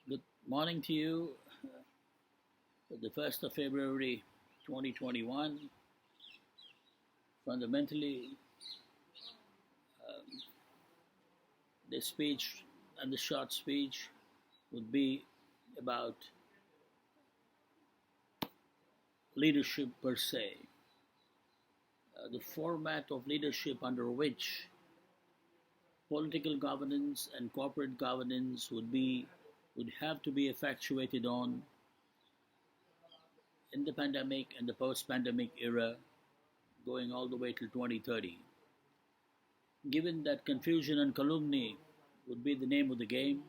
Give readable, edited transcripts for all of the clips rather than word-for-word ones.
Good morning to you. The 1st of February 2021. Fundamentally, this speech and the short speech would be about leadership per se. The format of leadership under which political governance and corporate governance would have to be effectuated on in the pandemic and the post-pandemic era going all the way till 2030. Given that confusion and calumny would be the name of the game,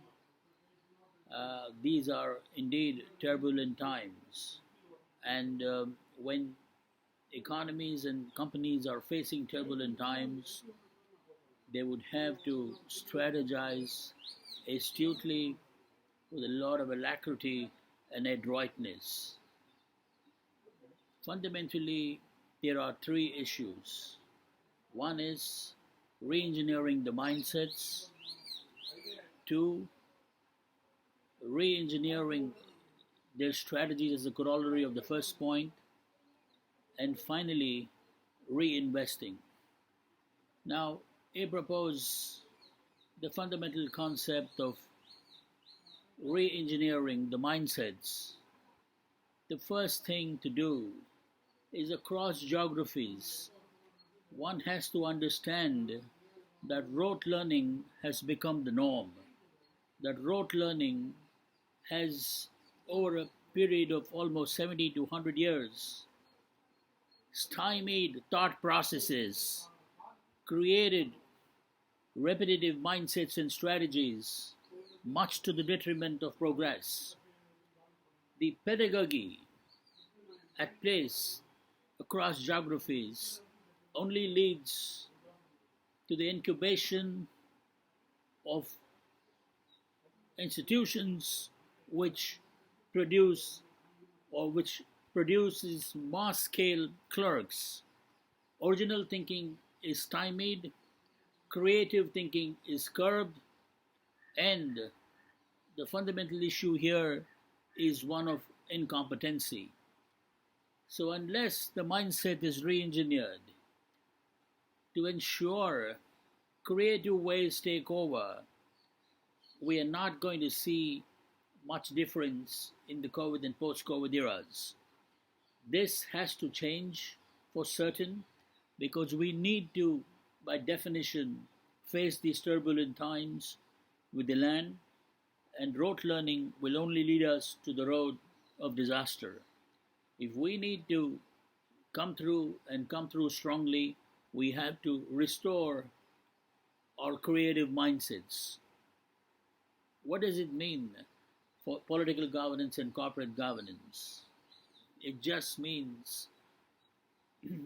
these are indeed turbulent times. And when economies and companies are facing turbulent times, they would have to strategize astutely with a lot of alacrity and adroitness. Fundamentally, there are three issues. One is reengineering the mindsets. Two, re-engineering their strategies as a corollary of the first point. And finally, reinvesting. Now, I propose the fundamental concept of re-engineering the mindsets. The first thing to do is across geographies. One has to understand that rote learning has become the norm, that rote learning has, over a period of almost 70 to 100 years, stymied thought processes, created repetitive mindsets and strategies, much to the detriment of progress. The pedagogy at place across geographies only leads to the incubation of institutions which produce or which produces mass scale clerks. Original thinking is stymied, creative thinking is curbed, and the fundamental issue here is one of incompetency. So unless the mindset is re-engineered to ensure creative ways take over, we are not going to see much difference in the COVID and post-COVID eras. This has to change for certain because we need to, by definition, face these turbulent times with elan, and rote learning will only lead us to the road of disaster. If we need to come through and come through strongly, we have to restore our creative mindsets. What does it mean for political governance and corporate governance? It just means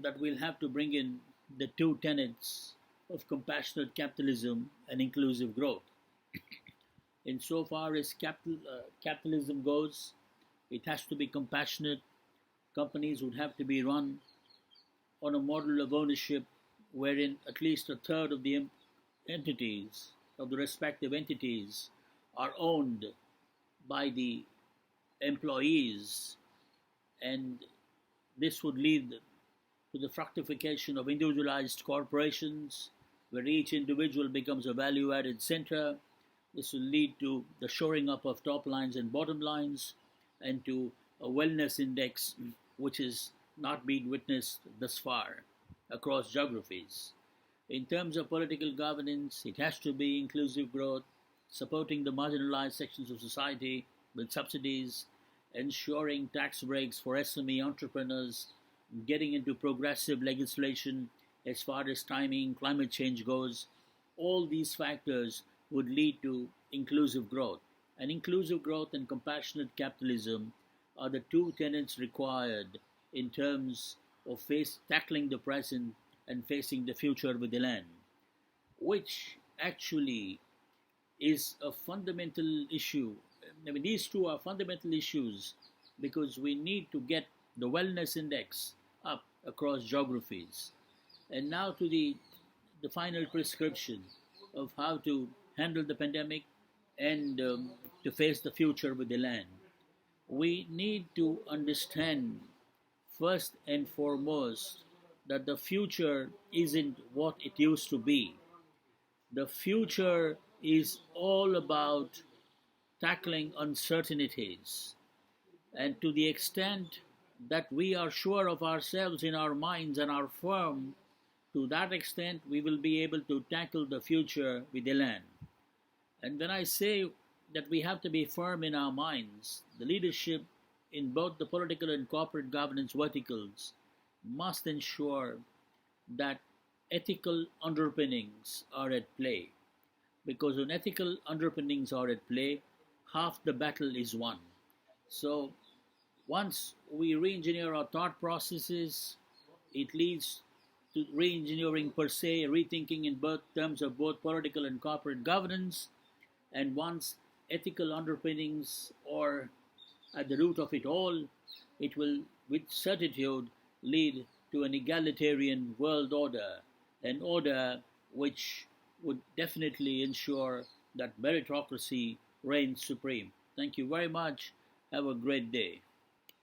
that we'll have to bring in the two tenets of compassionate capitalism and inclusive growth. Insofar as capitalism goes, it has to be compassionate. Companies would have to be run on a model of ownership wherein at least a third of the entities, of the respective entities, are owned by the employees, and this would lead to the fructification of individualized corporations where each individual becomes a value-added center. This will lead to the shoring up of top lines and bottom lines and to a wellness index which has not been witnessed thus far across geographies. In terms of political governance, it has to be inclusive growth, supporting the marginalized sections of society with subsidies, ensuring tax breaks for SME entrepreneurs, getting into progressive legislation as far as timing climate change goes. All these factors would lead to inclusive growth. And inclusive growth and compassionate capitalism are the two tenets required in terms of tackling the present and facing the future with elan, which actually is a fundamental issue. I mean, these two are fundamental issues because we need to get the wellness index up across geographies. And now to the final prescription of how to handle the pandemic and to face the future with the land. We need to understand first and foremost that the future isn't what it used to be. The future is all about tackling uncertainties. And to the extent that we are sure of ourselves in our minds and are firm, to that extent we will be able to tackle the future with elan. And when I say that we have to be firm in our minds, the leadership in both the political and corporate governance verticals must ensure that ethical underpinnings are at play. Because when ethical underpinnings are at play, half the battle is won. So once we re-engineer our thought processes, it leads to re-engineering per se, rethinking in both terms of both political and corporate governance. And once ethical underpinnings are at the root of it all, it will with certitude lead to an egalitarian world order, an order which would definitely ensure that meritocracy reigns supreme. Thank you very much. Have a great day.